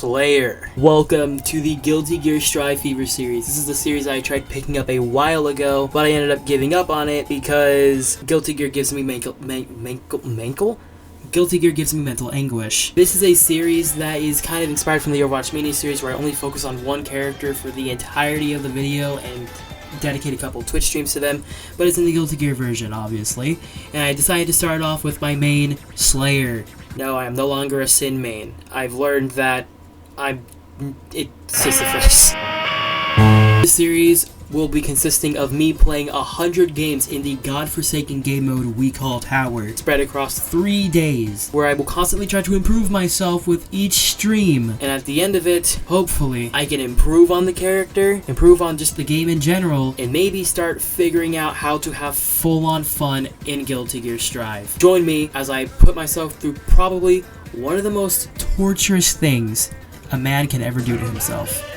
Slayer. Welcome to the Guilty Gear Strive Fever series. This is the series I tried picking up a while ago, but I ended up giving up on it because Guilty Gear gives me mental anguish. This is a series that is kind of inspired from the Overwatch mini-series where I only focus on one character for the entirety of the video and dedicate a couple Twitch streams to them, but it's in the Guilty Gear version, obviously. And I decided to start off with my main, Slayer. No, I am no longer a Sin main. I've learned that it's Sisyphus. This series will be consisting of me playing 100 games in the godforsaken game mode we call Tower, spread across 3 days, where I will constantly try to improve myself with each stream. And at the end of it, hopefully, I can improve on the character, improve on just the game in general, and maybe start figuring out how to have full-on fun in Guilty Gear Strive. Join me as I put myself through probably one of the most torturous things a man can ever do to himself.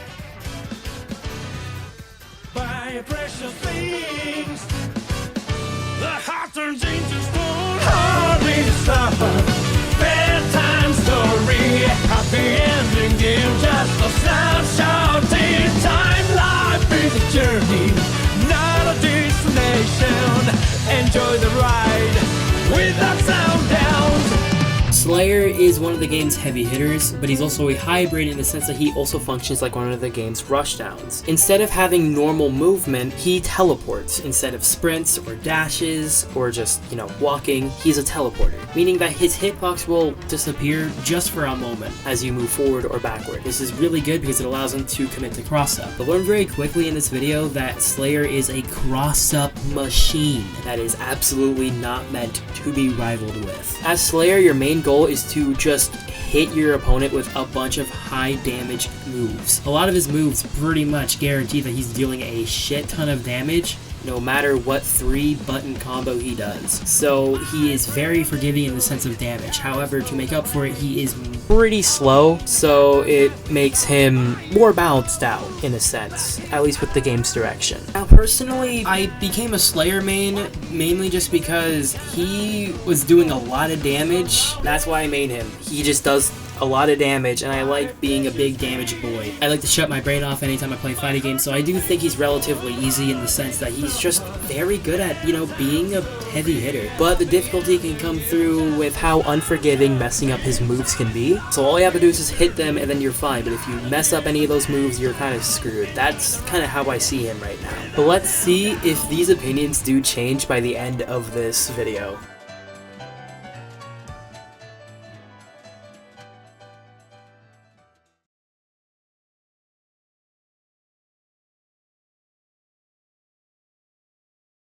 Precious things, the heart turns into stone. Hardly stop. Bedtime story, happy ending game, just a snapshot in time. Life is a journey, not a destination. Enjoy the ride without sound downs. Slayer is one of the game's heavy hitters, but he's also a hybrid in the sense that he also functions like one of the game's rushdowns. Instead of having normal movement, he teleports. Instead of sprints or dashes or just, walking, he's a teleporter, meaning that his hitbox will disappear just for a moment as you move forward or backward. This is really good because it allows him to commit to cross-up. But learn very quickly in this video that Slayer is a cross-up machine that is absolutely not meant to be rivaled with. As Slayer, your main goal is to just hit your opponent with a bunch of high damage moves. A lot of his moves pretty much guarantee that he's dealing a shit ton of damage no matter what 3-button combo he does. So he is very forgiving in the sense of damage. However, to make up for it, he is pretty slow, so it makes him more balanced out in a sense, at least with the game's direction. Now personally, I became a Slayer main mainly just because he was doing a lot of damage. That's why I made him. He just does a lot of damage, and I like being a big damage boy. I like to shut my brain off anytime I play fighting games, so I do think he's relatively easy in the sense that he's just very good at, being a heavy hitter. But the difficulty can come through with how unforgiving messing up his moves can be. So all you have to do is just hit them and then you're fine, but if you mess up any of those moves, you're kind of screwed. That's kind of how I see him right now. But let's see if these opinions do change by the end of this video.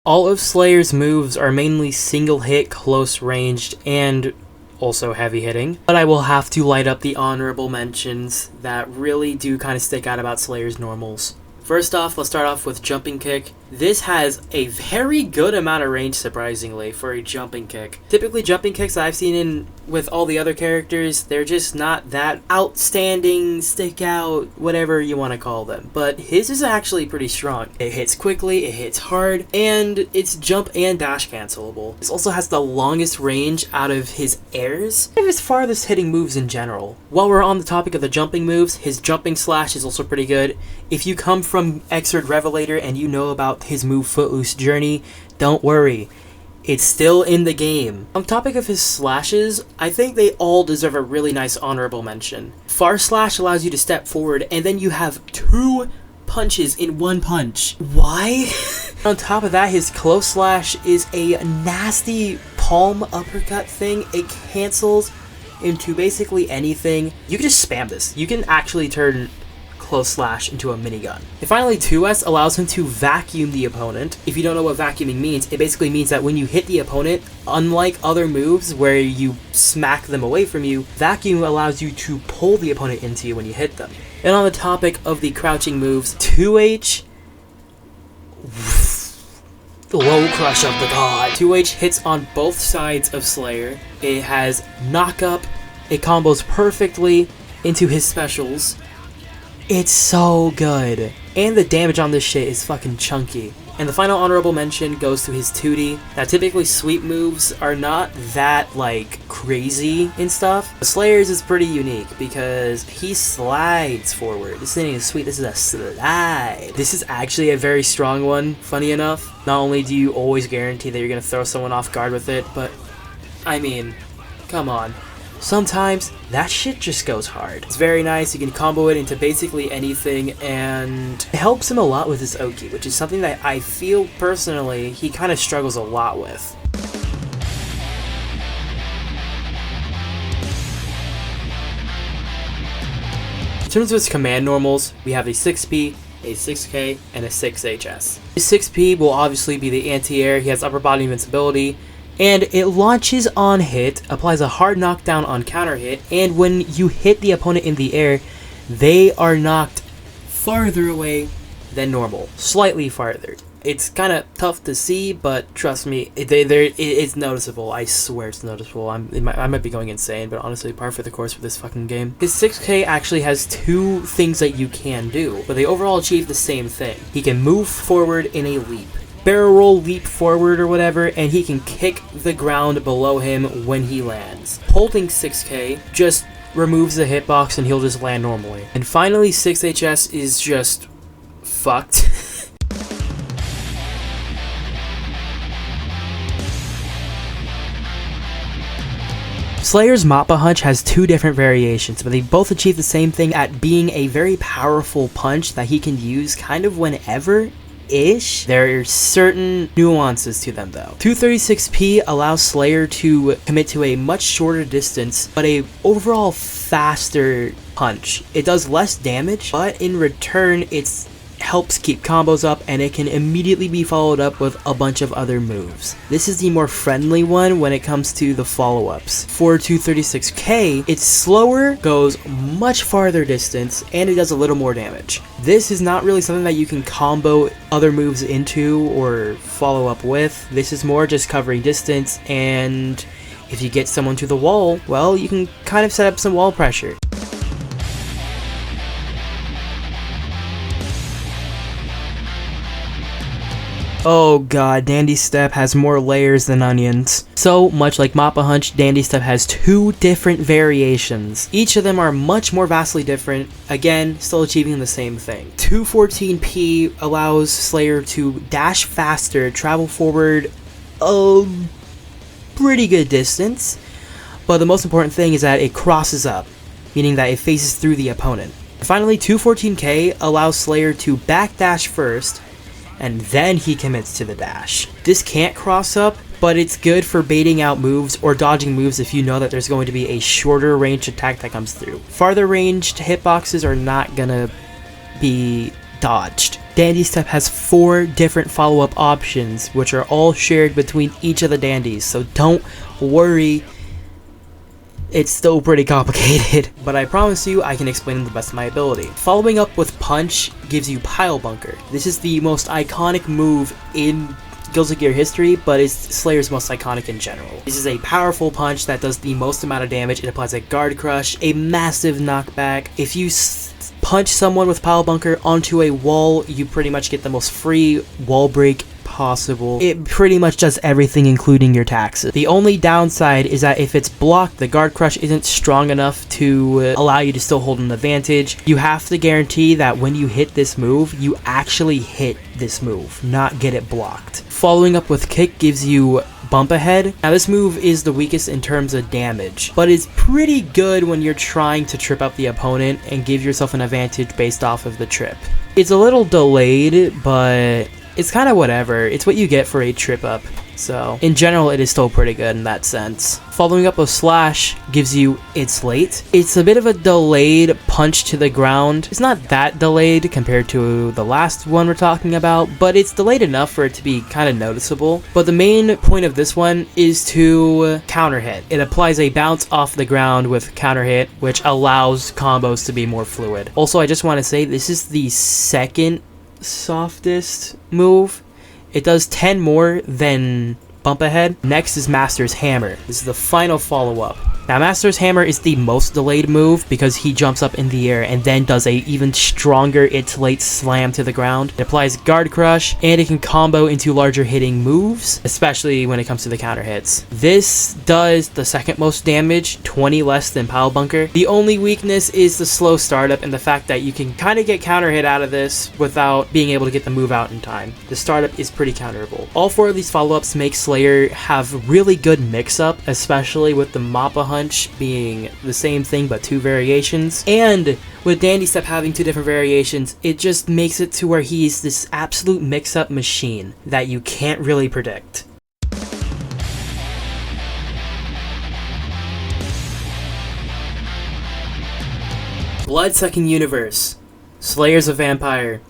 All of Slayer's moves are mainly single hit, close ranged, and also heavy hitting, but I will have to light up the honorable mentions that really do kind of stick out about Slayer's normals. First off, let's start off with jumping kick. This has a very good amount of range, surprisingly, for a jumping kick. Typically, jumping kicks I've seen with all the other characters, they're just not that outstanding, stick out, whatever you want to call them. But his is actually pretty strong. It hits quickly, it hits hard, and it's jump and dash cancelable. This also has the longest range out of his airs, and his farthest hitting moves in general. While we're on the topic of the jumping moves, his jumping slash is also pretty good. If you come from Xrd Revelator and you know about his move Footloose Journey, don't worry. It's still in the game. On the topic of his slashes, I think they all deserve a really nice honorable mention. Far Slash allows you to step forward and then you have 2 punches in 1 punch. Why? On top of that, his Close Slash is a nasty palm uppercut thing. It cancels into basically anything. You can just spam this. You can actually turn Close Slash into a minigun. And finally, 2S allows him to vacuum the opponent. If you don't know what vacuuming means, it basically means that when you hit the opponent, unlike other moves where you smack them away from you, vacuum allows you to pull the opponent into you when you hit them. And on the topic of the crouching moves, 2H, the low crush of the god. 2H hits on both sides of Slayer. It has knock up. It combos perfectly into his specials. It's so good. And the damage on this shit is fucking chunky. And the final honorable mention goes to his 2D. Now typically sweep moves are not that like crazy and stuff. Slayer's is pretty unique because he slides forward. This thing is sweet, this is a slide. This is actually a very strong one, funny enough. Not only do you always guarantee that you're gonna throw someone off guard with it, but I mean, come on. Sometimes that shit just goes hard. It's very nice, you can combo it into basically anything, and it helps him a lot with his Oki, which is something that I feel personally he kind of struggles a lot with. In terms of its command normals, we have a 6P, a 6K, and a 6HS. His 6P will obviously be the anti-air, he has upper body invincibility, and it launches on hit, applies a hard knockdown on counter hit, and when you hit the opponent in the air, they are knocked farther away than normal. Slightly farther. It's kind of tough to see, but trust me, it's noticeable. I swear it's noticeable. I might be going insane, but honestly, par for the course for this fucking game. His 6K actually has two things that you can do, but they overall achieve the same thing. He can move forward in a leap. Barrel roll, leap forward or whatever, and he can kick the ground below him when he lands. Holding 6K just removes the hitbox and he'll just land normally. And finally, 6HS is just fucked. Slayer's Mappa Hunch has two different variations, but they both achieve the same thing at being a very powerful punch that he can use kind of whenever-ish. There are certain nuances to them though. 236p allows Slayer to commit to a much shorter distance, but a overall faster punch. It does less damage, but in return it helps keep combos up, and it can immediately be followed up with a bunch of other moves. This is the more friendly one when it comes to the follow-ups. For 236k, it's slower, goes much farther distance, and it does a little more damage. This is not really something that you can combo other moves into or follow up with. This is more just covering distance, and if you get someone to the wall, well, you can kind of set up some wall pressure. Oh god, Dandy Step has more layers than onions. So, much like Mappa Hunch, Dandy Step has two different variations. Each of them are much more vastly different, again, still achieving the same thing. 214p allows Slayer to dash faster, travel forward a pretty good distance, but the most important thing is that it crosses up, meaning that it faces through the opponent. Finally, 214k allows Slayer to backdash first, and then he commits to the dash. This can't cross up, but it's good for baiting out moves or dodging moves if you know that there's going to be a shorter range attack that comes through. Farther ranged hitboxes are not gonna be dodged. Dandy Step has 4 different follow-up options, which are all shared between each of the dandies, so don't worry. It's still pretty complicated, but I promise you I can explain them to the best of my ability. Following up with Punch gives you Pile Bunker. This is the most iconic move in Guilty Gear history, but it's Slayer's most iconic in general. This is a powerful punch that does the most amount of damage. It applies a guard crush, a massive knockback. If you punch someone with Pile Bunker onto a wall, you pretty much get the most free wall break possible. It pretty much does everything, including your taxes. The only downside is that if it's blocked, the guard crush isn't strong enough to allow you to still hold an advantage. You have to guarantee that when you hit this move, you actually hit this move, not get it blocked. Following up with Kick gives you Bump Ahead. Now this move is the weakest in terms of damage, but it's pretty good when you're trying to trip up the opponent and give yourself an advantage based off of the trip. It's a little delayed, but it's kind of whatever. It's what you get for a trip up. So, in general, it is still pretty good in that sense. Following up with Slash gives you It's Late. It's a bit of a delayed punch to the ground. It's not that delayed compared to the last one we're talking about, but it's delayed enough for it to be kind of noticeable. But the main point of this one is to counter hit. It applies a bounce off the ground with counter hit, which allows combos to be more fluid. Also, I just want to say this is the second softest move. It does 10 more than Bump Ahead. Next is Master's Hammer. This is the final follow-up. Now, Master's Hammer is the most delayed move because he jumps up in the air and then does a even stronger It-Late slam to the ground. It applies Guard Crush, and it can combo into larger hitting moves, especially when it comes to the counter hits. This does the second most damage, 20 less than Pile Bunker. The only weakness is the slow startup and the fact that you can kind of get counter hit out of this without being able to get the move out in time. The startup is pretty counterable. All 4 of these follow-ups make Slayer have really good mix-up, especially with the Mappa Hunch being the same thing but 2 variations, and with Dandy Step having 2 different variations, it just makes it to where he's this absolute mix-up machine that you can't really predict. Bloodsucking Universe. Slayer's a vampire.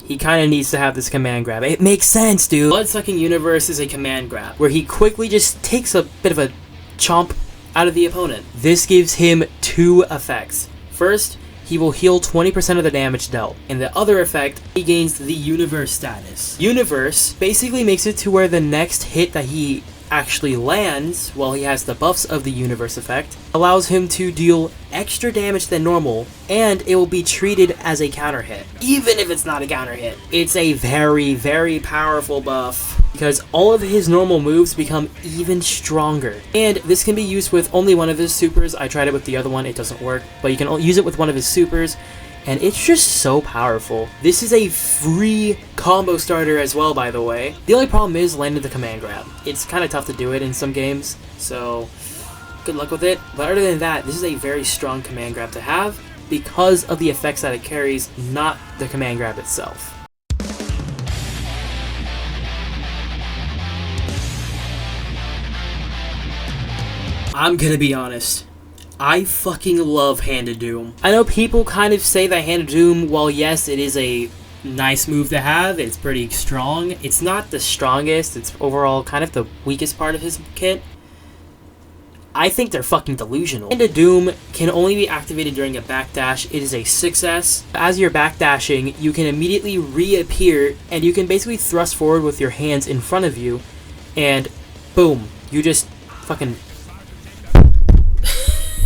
He kind of needs to have this command grab. It makes sense, dude. Bloodsucking Universe is a command grab where he quickly just takes a bit of a chomp out of the opponent. This gives him 2 effects. First, he will heal 20% of the damage dealt. And the other effect, he gains the Universe status. Universe basically makes it to where the next hit that he actually lands, while he has the buffs of the Universe effect, allows him to deal extra damage than normal, and it will be treated as a counter hit. Even if it's not a counter hit, it's a very, very powerful buff, because all of his normal moves become even stronger. And this can be used with only one of his supers. I tried it with the other one, it doesn't work, but you can use it with one of his supers, and it's just so powerful. This is a free combo starter as well, by the way. The only problem is landing the command grab. It's kind of tough to do it in some games, so good luck with it. But other than that, this is a very strong command grab to have because of the effects that it carries, not the command grab itself. I'm gonna be honest. I fucking love Hand of Doom. I know people kind of say that Hand of Doom, while yes, it is a nice move to have, it's pretty strong, it's not the strongest, it's overall kind of the weakest part of his kit. I think they're fucking delusional. Hand of Doom can only be activated during a backdash. It is a 6S. As you're backdashing, you can immediately reappear, and you can basically thrust forward with your hands in front of you, and boom, you just fucking...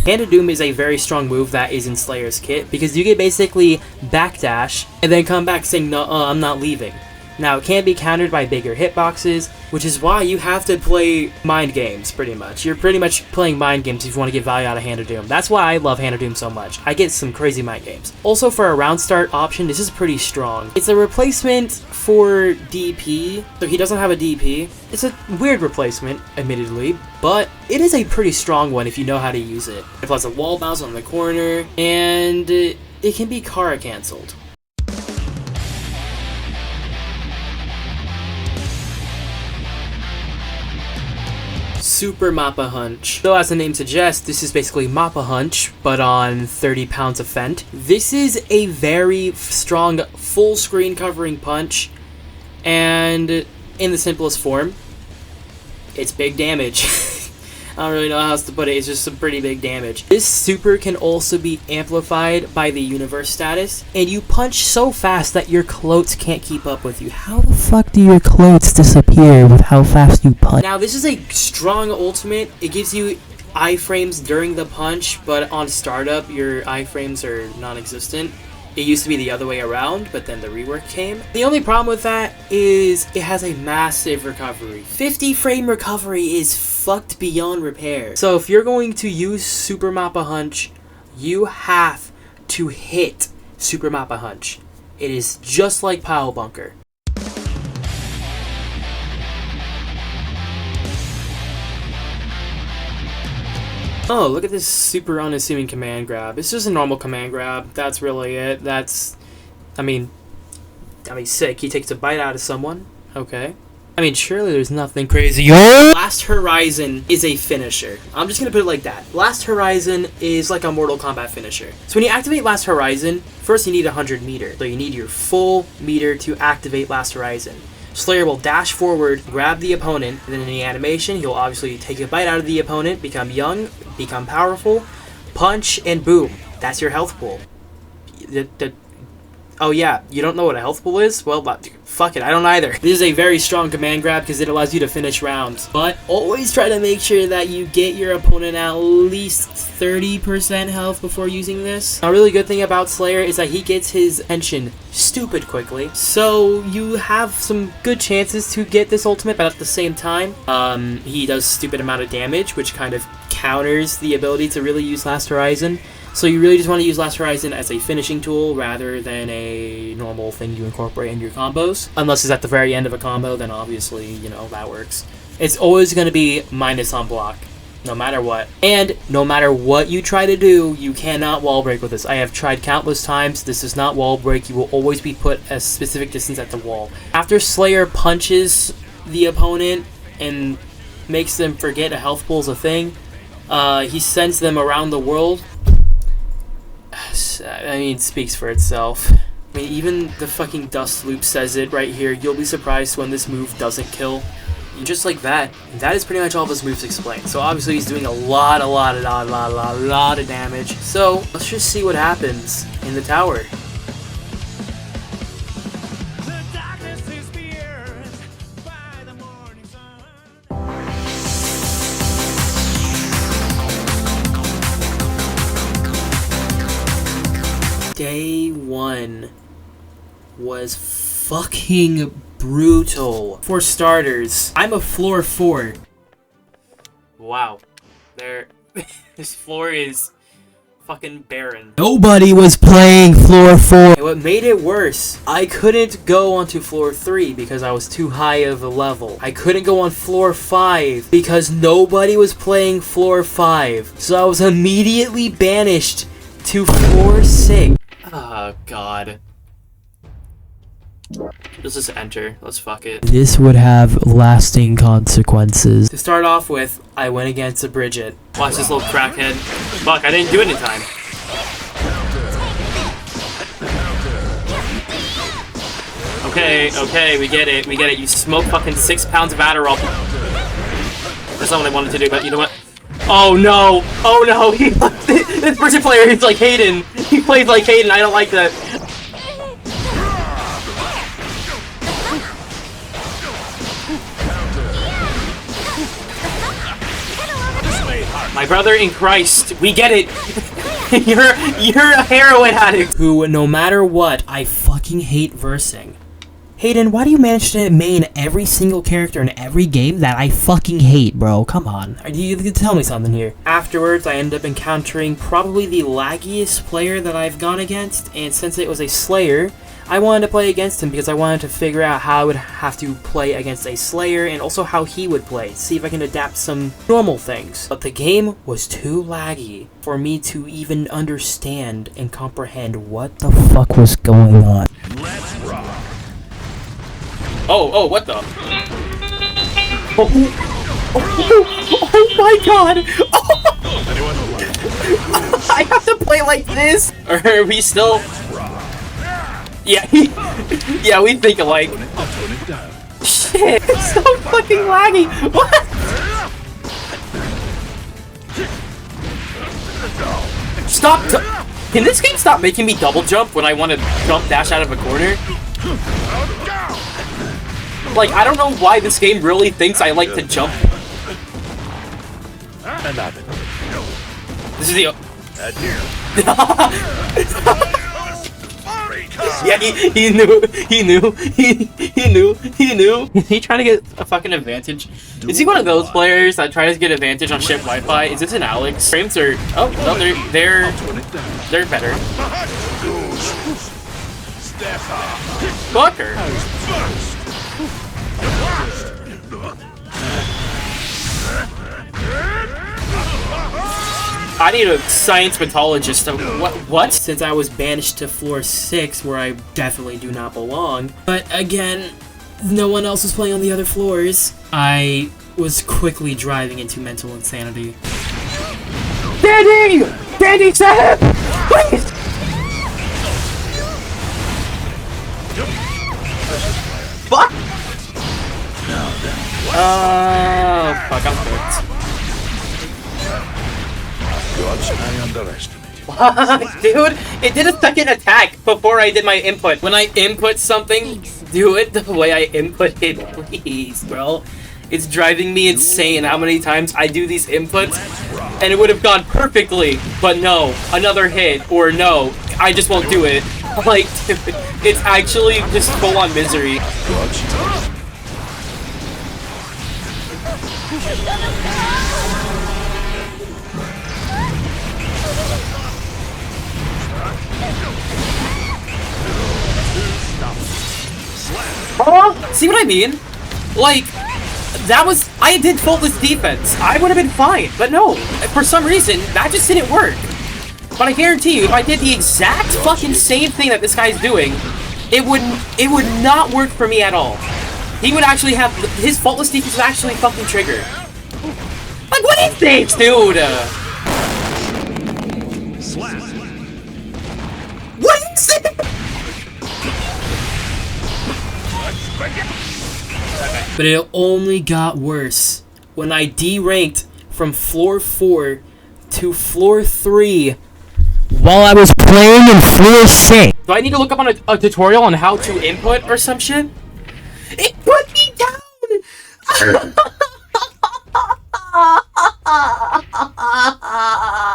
Hand of Doom is a very strong move that is in Slayer's kit, because you can basically backdash and then come back saying, no, I'm not leaving. Now, it can be countered by bigger hitboxes, which is why you have to play mind games, pretty much. You're pretty much playing mind games if you want to get value out of Hand of Doom. That's why I love Hand of Doom so much. I get some crazy mind games. Also, for a round start option, this is pretty strong. It's a replacement for DP, so he doesn't have a DP. It's a weird replacement, admittedly, but it is a pretty strong one if you know how to use it. It applies a wall bounce on the corner, and it can be Kara cancelled. Super Mappa Hunch. So as the name suggests, this is basically Mappa Hunch, but on 30 pounds of Fent. This is a very strong full screen covering punch, and in the simplest form, it's big damage. I don't really know how else to put it, it's just some pretty big damage. This super can also be amplified by the Universe status, and you punch so fast that your clotes can't keep up with you. How the fuck do your clotes disappear with how fast you punch? Now, this is a strong ultimate. It gives you iframes during the punch, but on startup, your iframes are non-existent. It used to be the other way around, but then the rework came. The only problem with that is it has a massive recovery. 50 frame recovery is fucked beyond repair. So if you're going to use Super Mappa Hunch, you have to hit Super Mappa Hunch. It is just like Pile Bunker. Oh, look at this super unassuming command grab. It's just a normal command grab. That's really it. I mean, sick. He takes a bite out of someone. Okay. I mean, surely there's nothing crazy. Last Horizon is a finisher. I'm just gonna put it like that. Last Horizon is like a Mortal Kombat finisher. So when you activate Last Horizon, first you need 100 meter. So you need your full meter to activate Last Horizon. Slayer will dash forward, grab the opponent, and then in the animation, he'll obviously take a bite out of the opponent, become young, become powerful, punch, and boom. That's your health pool. Oh yeah, you don't know what a health pool is? Well, fuck it, I don't either. This is a very strong command grab because it allows you to finish rounds. But always try to make sure that you get your opponent at least 30% health before using this. A really good thing about Slayer is that he gets his attention stupid quickly. So you have some good chances to get this ultimate, but at the same time, he does stupid amount of damage, which kind of counters the ability to really use Last Horizon. So you really just want to use Last Horizon as a finishing tool rather than a normal thing you incorporate in your combos. Unless it's at the very end of a combo, then obviously, you know, that works. It's always going to be minus on block, no matter what. And no matter what you try to do, you cannot wall break with this. I have tried countless times. This is not wall break. You will always be put a specific distance at the wall. After Slayer punches the opponent and makes them forget a health pool is a thing, he sends them around the world. I mean, it speaks for itself. I mean, even the fucking Dust Loop says it right here. You'll be surprised when this move doesn't kill. And just like that, that is pretty much all of his moves explained. So obviously he's doing a lot of damage. So let's just see what happens in the tower. Day 1 was fucking brutal. For starters, I'm a floor 4. Wow. This floor is fucking barren. Nobody was playing floor 4. And what made it worse, I couldn't go onto floor 3 because I was too high of a level. I couldn't go on floor 5 because nobody was playing floor 5. So I was immediately banished to floor 6. Oh, God. Let's just enter. Let's fuck it. This would have lasting consequences. To start off with, I went against a Bridget. Watch this little crackhead. Fuck, I didn't do it in time. Okay, we get it. You smoke fucking 6 pounds of Adderall. That's not what I wanted to do, but you know what? Oh no! This Bridget player is like Hayden. He plays like Hayden. I don't like that. My brother in Christ, we get it. you're a heroin addict. Who, no matter what, I fucking hate versing. Hayden, why do you manage to main every single character in every game that I fucking hate, bro? Come on. You tell me something here. Afterwards, I ended up encountering probably the laggiest player that I've gone against, and since it was a Slayer, I wanted to play against him because I wanted to figure out how I would have to play against a Slayer and also how he would play, see if I can adapt some normal things. But the game was too laggy for me to even understand and comprehend what the fuck was going on. Let's rock. Oh, what the? Oh my god! Oh. I have to play like this? Or are we still... Yeah, yeah, we think alike. Shit, it's so fucking laggy! What? Stop! Can this game stop making me double jump when I want to jump dash out of a corner? Like, I don't know why this game really thinks I like to jump. This is the... Yeah, he knew. Is he trying to get a fucking advantage? Is he one of those players that tries to get advantage on ship Wi-Fi? Is this an Alex? Frames are... Oh, no, they're better. Fucker. I need a science pathologist. What? Since I was banished to floor 6, where I definitely do not belong. But again, no one else was playing on the other floors. I was quickly driving into mental insanity. Dandy! Dandy, set him! Please! Fuck! Oh, fuck, I'm cooked. Gods, I underestimated. Dude, it did a second attack before I did my input. When I input something, do it the way I input it, please, bro. It's driving me insane how many times I do these inputs, and it would have gone perfectly, but no, another hit, or no, I just won't do it. Like, dude, it's actually just full-on misery. Oh, see what I mean? Like, that was, I did faultless defense. I would have been fine, but no, for some reason, that just didn't work. But I guarantee you, if I did the exact fucking same thing that this guy's doing, it would not work for me at all. He would actually have, his faultless defense would actually fucking trigger. Like, what is this, dude? What is it? But it only got worse when I deranked from floor 4 to floor 3 while I was playing in floor 6. Do I need to look up on a tutorial on how to input or some shit? It put me down!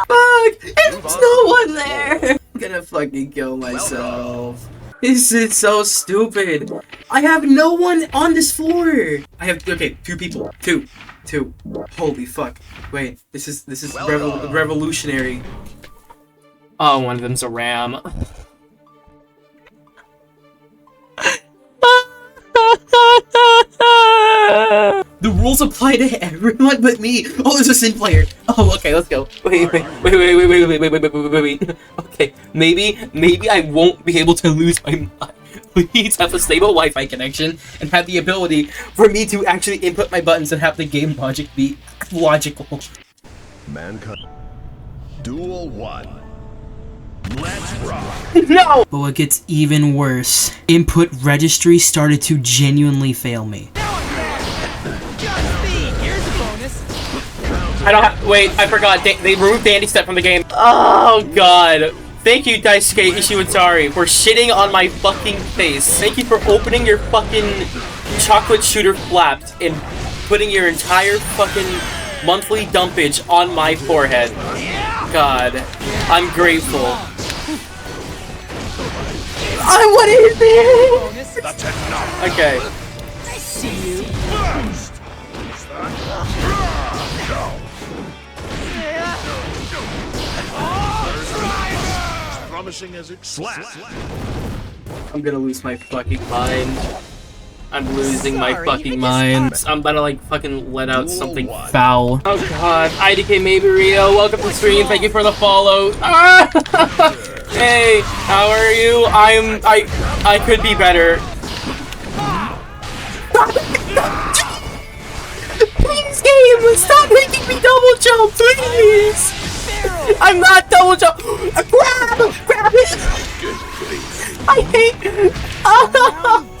Fuck! There's no one there! I'm gonna fucking kill myself. This is so stupid. I have no one on this floor. I have, okay, 2 people. Two. Holy fuck. Wait, this is revolutionary. Oh, one of them's a ram. The rules apply to everyone but me. Oh, there's a Sin player. Oh, okay, let's go. Wait. Okay, maybe I won't be able to lose my mind. Please have a stable Wi-Fi connection and have the ability for me to actually input my buttons and have the game logic be logical. Mankind. Duel 1. Let's rock. No! But what gets even worse, input registry started to genuinely fail me. I don't have- wait, I forgot, they removed Dandy Step from the game. Oh god. Thank you, Daisuke Ishiwatari, for shitting on my fucking face. Thank you for opening your fucking chocolate shooter flaps and putting your entire fucking monthly dumpage on my forehead. God, I'm grateful. What is this? That's enough. Okay. I see you. Promising as it slaps. I'm gonna lose my fucking mind. I'm losing my fucking mind. I'm about to like fucking let out something foul. Oh god. IDK Maybe Rio, welcome to the stream. Thank you for the follow. Ah! Hey, how are you? I could be better. Please, game, stop making me double jump, please. I'm not double jump. Grab it. I hate.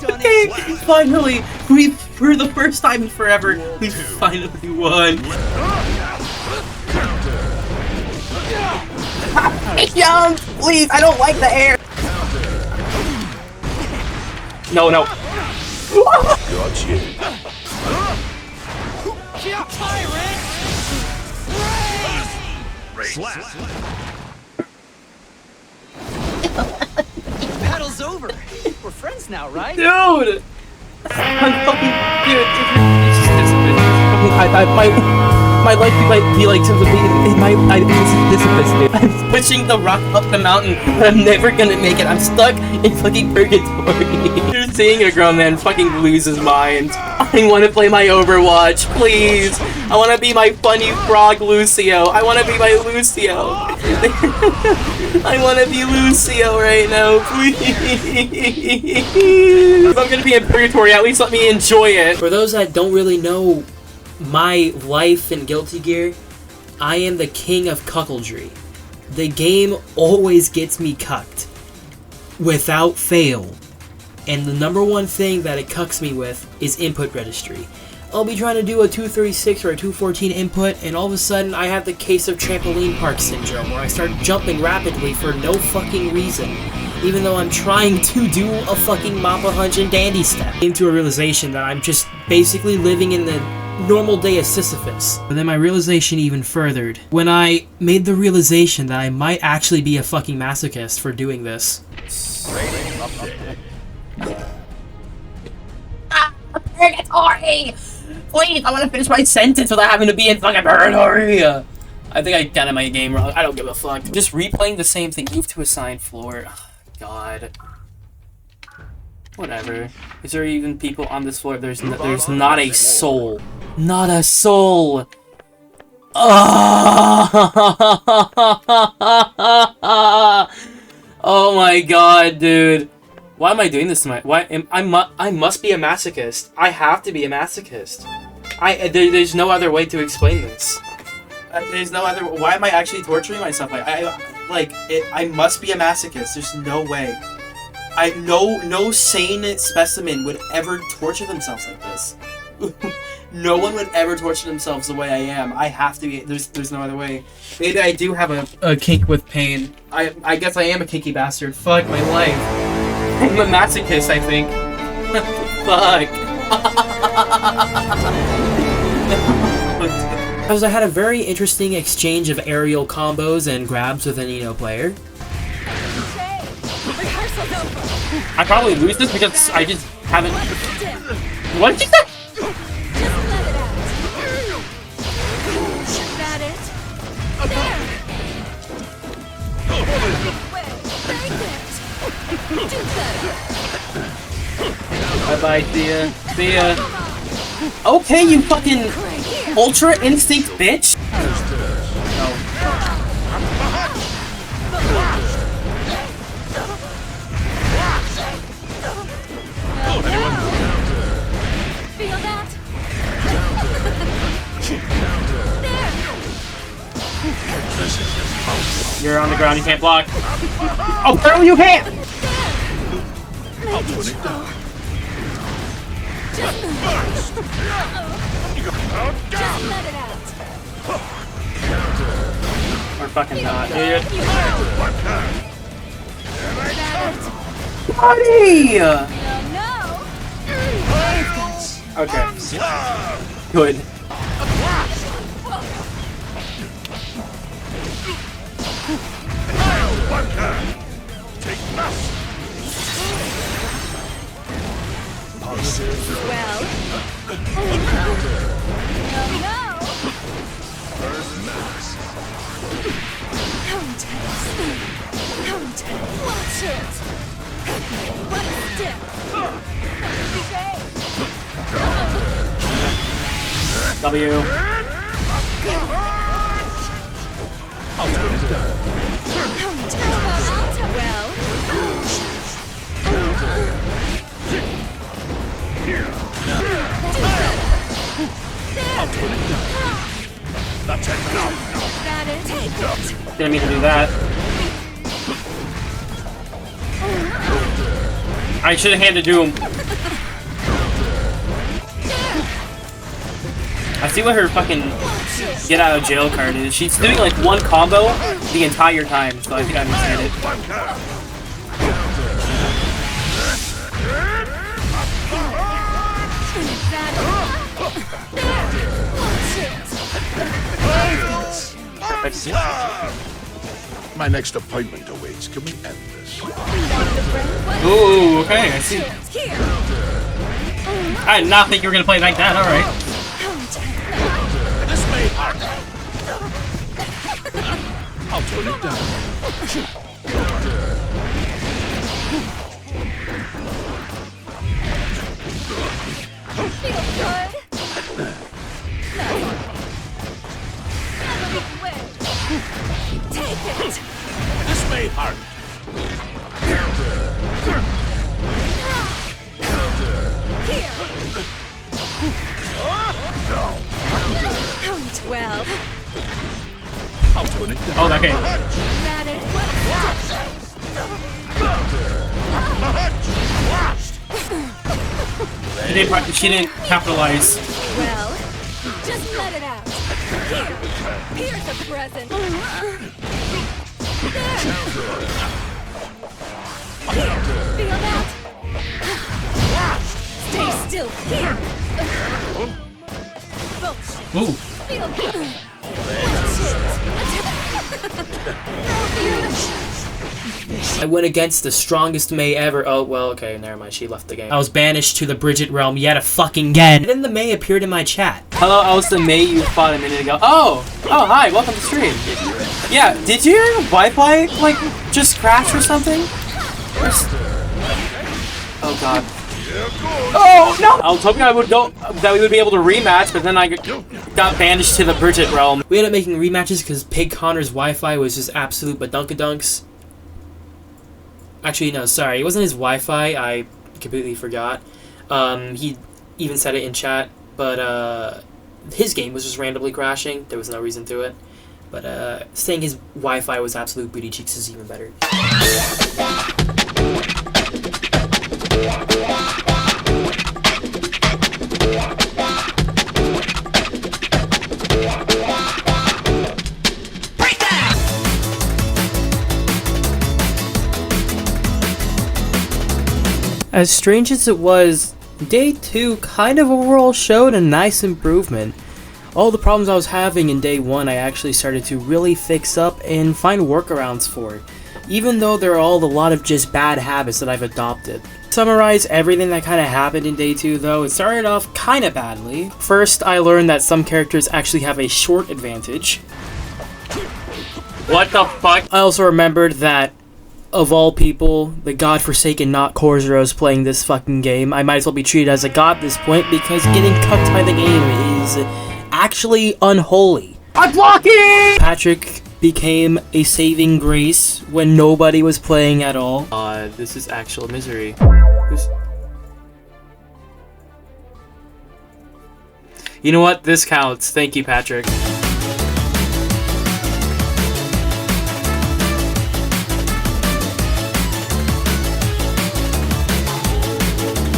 Okay, finally, for the first time in forever, we finally won. Jump, please. I don't like the air. No. Gotcha. Slap. Battle's over. We're friends now, right? Dude! I'm fucking... Dude, it's just my life might be like something... This is this, dude. I'm pushing the rock up the mountain, but I'm never gonna make it. I'm stuck in fucking purgatory. You're seeing a grown man fucking lose his mind. I wanna play my Overwatch, please. I wanna be my funny frog Lucio. I wanna be my Lucio. I wanna be Lucio right now, please. If I'm gonna be in purgatory, at least let me enjoy it. For those that don't really know my life in Guilty Gear, I am the king of cuckoldry. The game always gets me cucked. Without fail. And the number one thing that it cucks me with is input registry. I'll be trying to do a 236 or a 214 input, and all of a sudden I have the case of trampoline park syndrome, where I start jumping rapidly for no fucking reason, even though I'm trying to do a fucking Mappa, Hunch, and Dandy step. I came to a realization that I'm just basically living in the normal day of Sisyphus. But then my realization even furthered when I made the realization that I might actually be a fucking masochist for doing this. Purgatory! Please, I want to finish my sentence without having to be in fucking purgatory! I think I got my game wrong. I don't give a fuck. Just replaying the same thing. Move to assigned floor. Ugh, God. Whatever. Is there even people on this floor? There's not a soul. Not a soul! Oh my god, dude. Why am I doing this to my... I must be a masochist. I have to be a masochist. There's no other way to explain this. There's no other... Why am I actually torturing myself? I must be a masochist. There's no way. No sane specimen would ever torture themselves like this. No one would ever torture themselves the way I am. I have to be... There's no other way. Maybe I do have a kink with pain. I guess I am a kinky bastard. Fuck my life. I'm a masochist, I think. Fuck. Because I had a very interesting exchange of aerial combos and grabs with an Eno player. I probably lose this because I just haven't... What did you say? Bye-bye, see ya. See ya. Okay, you fucking Ultra Instinct bitch! Feel that? You're on the ground, you can't block. Oh, apparently you can't! Or fucking not, dude. Buddy! Okay. Good. Well. No. Come watch it. One step. W. Well. That's it now. Didn't mean to do that. I should have handed to him. I see what her fucking get out of jail card is. She's doing like one combo the entire time, so I think I understand it. My next appointment awaits. Can we end this? Ooh, okay, I see. I did not think you were gonna play like that, alright. This may hurt. I'll turn it down. Take it. This may hurt. Well. I'll turn it down. Oh, okay. She didn't capitalize. Well, just let it out. Here, here's a present. There. Here, feel that? Stay still. Here. Bullshit. Ooh. Feel good. I went against the strongest May ever. Oh, well, okay, never mind. She left the game. I was banished to the Bridget realm yet again. And then the May appeared in my chat. Hello, I was the May you fought a minute ago. Oh, hi, welcome to stream. Yeah, did your Wi-Fi, like, just crash or something? Oh, God. Oh, no! I was hoping that we would be able to rematch, but then I got banished to the Bridget realm. We ended up making rematches because Pig Connor's Wi-Fi was just absolute badunkadunks. Actually, no, sorry. It wasn't his Wi-Fi. I completely forgot. He even said it in chat, but his game was just randomly crashing. There was no reason to it. But saying his Wi-Fi was absolute booty cheeks is even better. As strange as it was, Day 2 kind of overall showed a nice improvement. All the problems I was having in Day 1 I actually started to really fix up and find workarounds for, even though there are a lot of just bad habits that I've adopted. To summarize everything that kind of happened in Day 2 though, it started off kind of badly. First, I learned that some characters actually have a short advantage. What the fuck? I also remembered that of all people, the godforsaken not Korzero is playing this fucking game. I might as well be treated as a god at this point because getting cucked by the game is actually unholy. I'm blocking! Patrick became a saving grace when nobody was playing at all. This is actual misery. You know what? This counts. Thank you, Patrick.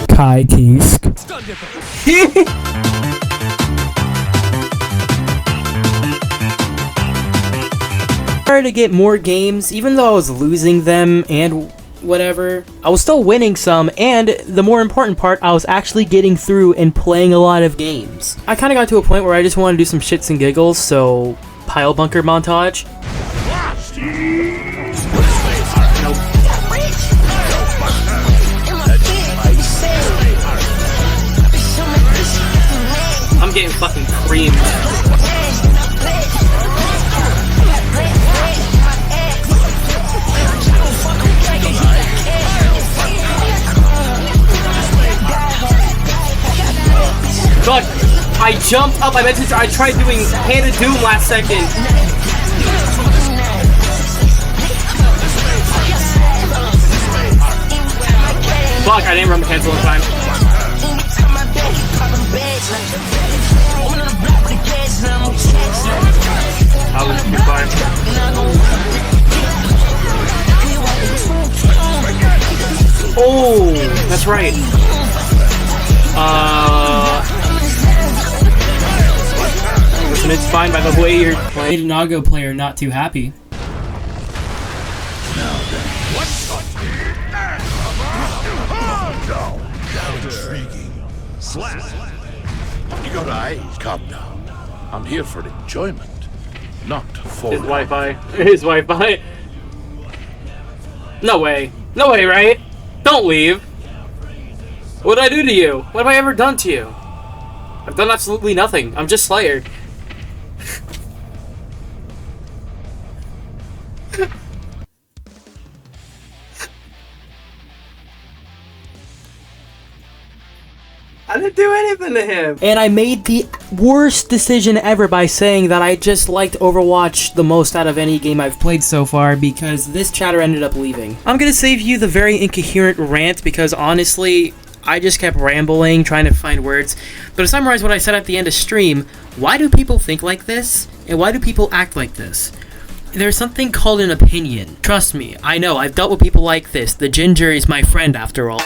Kai Kisk. Started to get more games, even though I was losing them and whatever. I was still winning some, and the more important part, I was actually getting through and playing a lot of games. I kind of got to a point where I just wanted to do some shits and giggles, so pile bunker montage. I'm getting fucking creamed. Look, I jumped up, I tried doing Hand of Doom last second. Fuck, I didn't run the cancel in time. I was too far. Oh, that's right. Listen, it's fine by the way you're playing. Made an Nago player not too happy. Intriguing. Slap. Your eyes, calm down. I'm here for enjoyment, not for His Wi-Fi. His Wi-Fi. No way. No way, right? Don't leave. What did I do to you? What have I ever done to you? I've done absolutely nothing. I'm just Slayer. I didn't do anything to him. And I made the worst decision ever by saying that I just liked Overwatch the most out of any game I've played so far because this chatter ended up leaving. I'm gonna save you the very incoherent rant because honestly, I just kept rambling, trying to find words. But to summarize what I said at the end of stream, why do people think like this? And why do people act like this? There's something called an opinion. Trust me, I know, I've dealt with people like this. The ginger is my friend after all.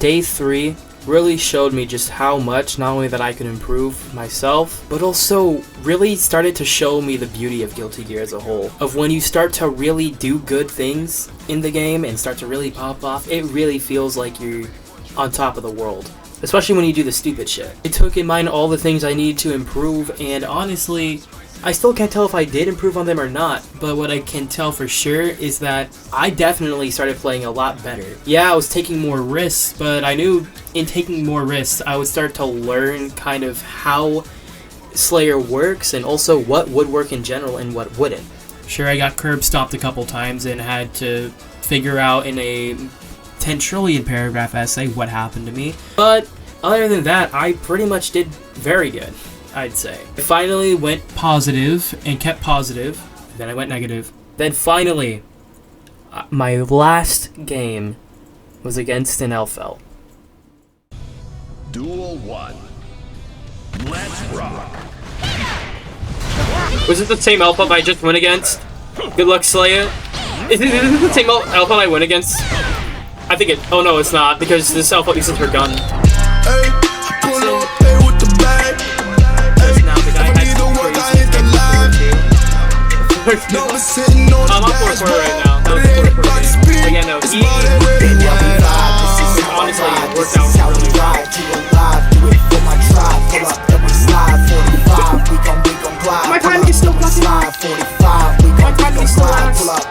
Day 3 really showed me just how much, not only that I could improve myself, but also really started to show me the beauty of Guilty Gear as a whole. Of when you start to really do good things in the game and start to really pop off, it really feels like you're on top of the world. Especially when you do the stupid shit. I took in mind all the things I needed to improve, and honestly, I still can't tell if I did improve on them or not, but what I can tell for sure is that I definitely started playing a lot better. Yeah, I was taking more risks, but I knew in taking more risks, I would start to learn kind of how Slayer works and also what would work in general and what wouldn't. Sure, I got curb stopped a couple times and had to figure out in a 10 trillion paragraph essay what happened to me, but other than that, I pretty much did very good, I'd say. I finally went positive and kept positive, then I went negative. Then finally, my last game was against an Elfel. Duel 1. Let's rock. Was it the same Elfel I just went against? Good luck, Slayer. Is it the same Elfel I went against? I think it. Oh no, it's not, because this Elfel uses her gun. I'm up 4-4 right now. That was 4-4. But yeah, no, he honestly worked out really well. My timing is still fucking off. My timing is still off.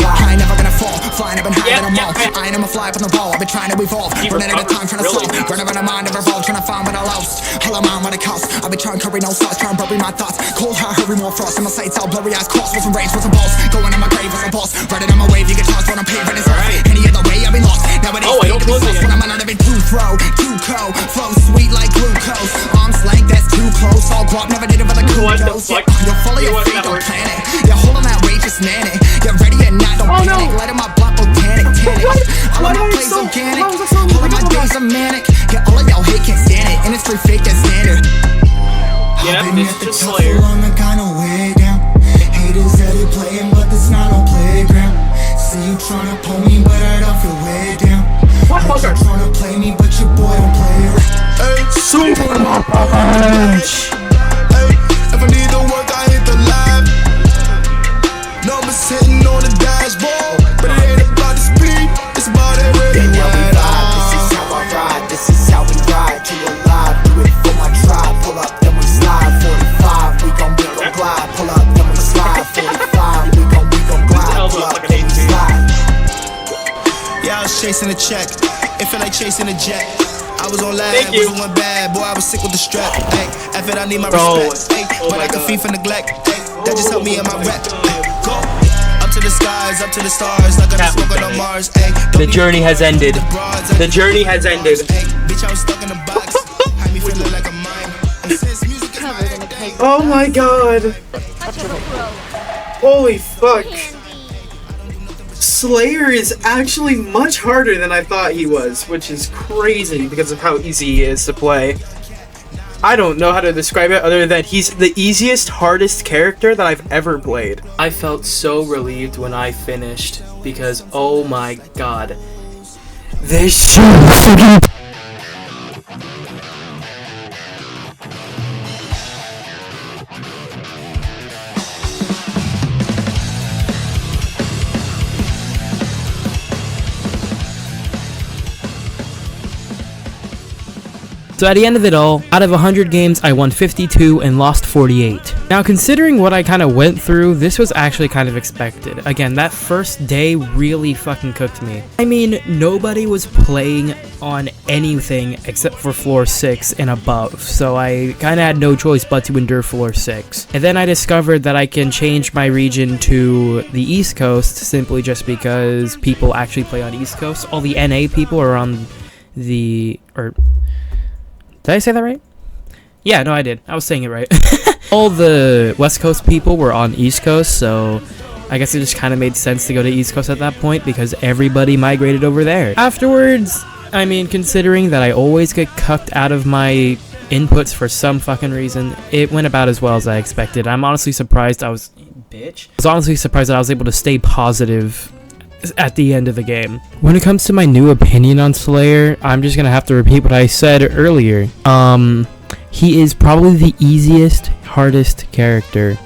I ain't never gonna fall, flying up and high than a mall. I ain't a fly up on the ball, I've been trying to evolve. Running out of time, trying to solve. Running out of mind, never evolve, trying to find what I lost. All I'm on what it costs. I've been trying to curry no sauce, trying to bury my thoughts. Cold heart, hurry more frost. In my sights, all blurry eyes cross. With some rage, with some balls. Going on my grave with some balls. Riding on my wave, you get tossed when I'm paving this off. Any other way, I've been lost. Nowadays, I don't close it. when I'm on living too throw, too cold. Flow sweet like glucose. Arms length, that's too close. All guap, never did it with a cool dose. You're full of your fake, don't plan it. You're holding that weight, just man it. Get ready or not, don't panic. Let my block botanic, tannic. All of my plays organic. All of my days are manic. Yeah, all of y'all hate can't stand it. And it's free fake, that's standard. Yeah, this is just Slayer. I'm kind of way down. Haters that they playing, but this not no playground. See you trying to pull me, but I don't feel way down. You're trying to play me, but your boy don't play right. Super Hunch. If I need the work, I hit the lab. Numbers hitting on the dashboard, but it ain't about the speed, it's about everything. This is how I ride, this is how we ride. You alive, do it for my tribe. Pull up, then we slide. 45, we gon' glide. Pull up, then we slide. 45, we gon' glide. Pull up, then we slide. Yeah, I was chasing a check. It felt like chasing a jet. I was on live, it went bad. Boy, I was sick with the strap. Ay, I feel I need my respect. Ay, but I can feel for neglect. Ay, that just helped me in my rep. Go up to the skies, up to the stars, like I'm smoking on Mars. Ay, the journey has ended. The journey has ended. Bitch, I was stuck in a box. Had me feeling like a mime. Oh my god. Holy fuck. Slayer is actually much harder than I thought he was, which is crazy because of how easy he is to play. I don't know how to describe it other than he's the easiest, hardest character that I've ever played. I felt so relieved when I finished because, oh my god. This shit fucking... So at the end of it all, out of 100 games, I won 52 and lost 48. Now considering what I kind of went through, this was actually kind of expected. Again, that first day really fucking cooked me. I mean, nobody was playing on anything except for floor 6 and above, so I kind of had no choice but to endure floor 6. And then I discovered that I can change my region to the East Coast simply just because people actually play on East Coast. All the NA people are on the... Did I say that right? Yeah, no, I did. I was saying it right. All the West Coast people were on East Coast, so I guess it just kind of made sense to go to East Coast at that point because everybody migrated over there. Afterwards, I mean, considering that I always get cucked out of my inputs for some fucking reason, it went about as well as I expected. I'm honestly surprised I was... Bitch? I was honestly surprised that I was able to stay positive at the end of the game. When it comes to my new opinion on Slayer, I'm just gonna have to repeat what I said earlier. He is probably the easiest, hardest character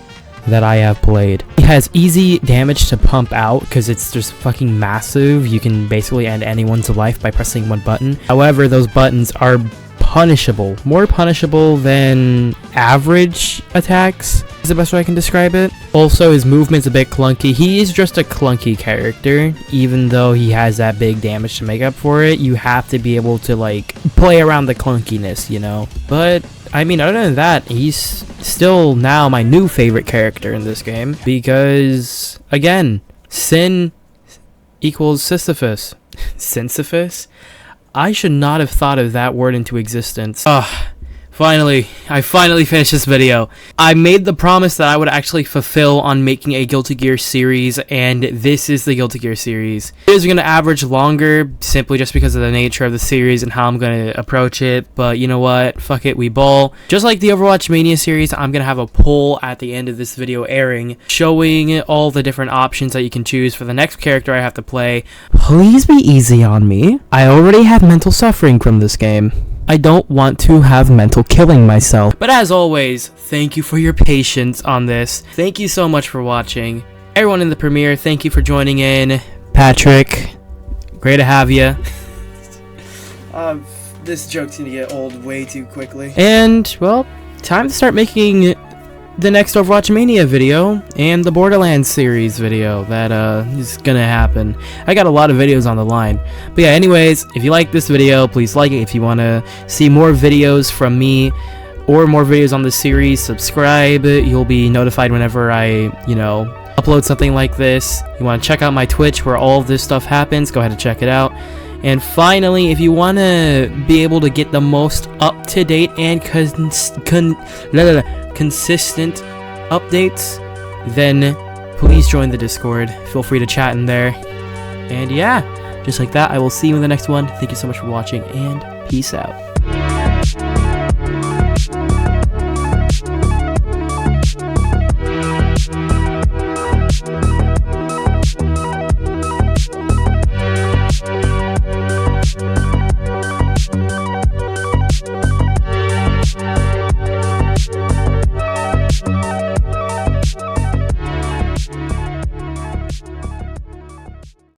that I have played. He has easy damage to pump out because it's just fucking massive. You can basically end anyone's life by pressing one button. However, those buttons are punishable. More punishable than average attacks is the best way I can describe it. Also, his movement's a bit clunky. He is just a clunky character. Even though he has that big damage to make up for it, you have to be able to like play around the clunkiness, you know? But I mean, other than that, he's still now my new favorite character in this game because, again, sin equals Sisyphus. Sisyphus? I should not have thought of that word into existence. I finally finished this video. I made the promise that I would actually fulfill on making a Guilty Gear series, and this is the Guilty Gear series. Videos are going to average longer, simply just because of the nature of the series and how I'm going to approach it, but you know what? Fuck it, we ball. Just like the Overwatch Mania series, I'm going to have a poll at the end of this video airing, showing all the different options that you can choose for the next character I have to play. Please be easy on me. I already have mental suffering from this game. I don't want to have mental killing myself. But as always, thank you for your patience on this. Thank you so much for watching. Everyone in the premiere, thank you for joining in. Patrick, great to have you. This joke's gonna get old way too quickly. And, well, time to start making the next Overwatch Mania video and the Borderlands series video that is gonna happen. I got a lot of videos on the line. But yeah, anyways, if you like this video, please like it. If you want to see more videos from me or more videos on the series, subscribe. You'll be notified whenever I, upload something like this. You want to check out my Twitch where all of this stuff happens, go ahead and check it out. And finally, if you want to be able to get the most up-to-date and consistent updates, then please join the Discord. Feel free to chat in there. And yeah, just like that, I will see you in the next one. Thank you so much for watching, and peace out.